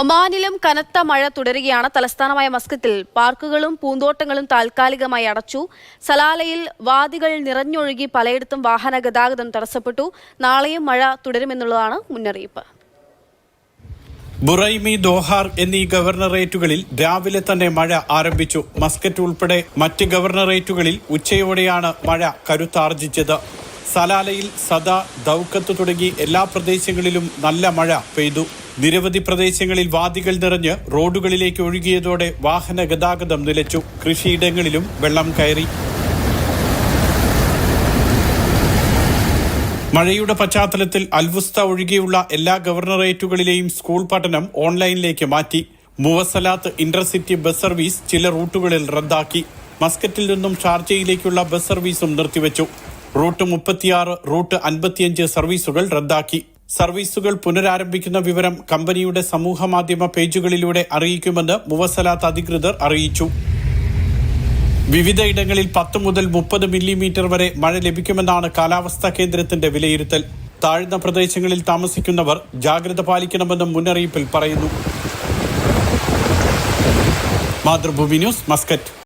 ഒമാനിലും കനത്ത മഴ തുടരുകയാണ്. തലസ്ഥാനമായ മസ്കത്തിൽ പാർക്കുകളും പൂന്തോട്ടങ്ങളും താൽക്കാലികമായി അടച്ചു. സലാലയിൽ വാദികൾ നിറഞ്ഞൊഴുകി പലയിടത്തും വാഹന ഗതാഗതം തടസ്സപ്പെട്ടു. നാളെയും മഴ തുടരുമെന്നുള്ളതാണ് മുന്നറിയിപ്പ്. ബുറൈമി, ദോഹാർ എന്നീ ഗവർണറേറ്റുകളിൽ രാവിലെ തന്നെ മഴ ആരംഭിച്ചു. മസ്കറ്റ് ഉൾപ്പെടെ മറ്റ് ഗവർണറേറ്റുകളിൽ ഉച്ചയോടെയാണ് മഴ കരുത്താർജിച്ചത്. സലാലയിൽ, സദ, ദൗക്കത്ത് തുടങ്ങി എല്ലാ പ്രദേശങ്ങളിലും നല്ല മഴ പെയ്തു. നിരവധി പ്രദേശങ്ങളിൽ വാദികൾ നിറഞ്ഞ് റോഡുകളിലേക്ക് ഒഴുകിയതോടെ വാഹന ഗതാഗതം നിലച്ചു. കൃഷിയിടങ്ങളിലും വെള്ളം കയറി. മഴയുടെ പശ്ചാത്തലത്തിൽ അൽവുസ്ത ഒഴികെയുള്ള എല്ലാ ഗവർണറേറ്റുകളിലെയും സ്കൂൾ പഠനം ഓൺലൈനിലേക്ക് മാറ്റി. മുവസലാത്ത് ഇന്റർസിറ്റി ബസ് സർവീസ് ചില റൂട്ടുകളിൽ റദ്ദാക്കി. മസ്കറ്റിൽ നിന്നും ഷാർജയിലേക്കുള്ള ബസ് സർവീസും നിർത്തിവെച്ചു. റൂട്ട് 36, റൂട്ട് 55 സർവീസുകൾ റദ്ദാക്കി. സർവീസുകൾ പുനരാരംഭിക്കുന്ന വിവരം കമ്പനിയുടെ സമൂഹമാധ്യമ പേജുകളിലൂടെ അറിയിക്കുമെന്ന് മുവസലാത്ത് അധികൃതർ അറിയിച്ചു. വിവിധയിടങ്ങളിൽ 10 മുതൽ 30 മില്ലിമീറ്റർ വരെ മഴ ലഭിക്കുമെന്നാണ് കാലാവസ്ഥാ കേന്ദ്രത്തിന്റെ വിലയിരുത്തൽ. താഴ്ന്ന പ്രദേശങ്ങളിൽ താമസിക്കുന്നവർ ജാഗ്രത പാലിക്കണമെന്നും മുന്നറിയിപ്പിൽ പറയുന്നു. Mathrubhumi news, Muscat.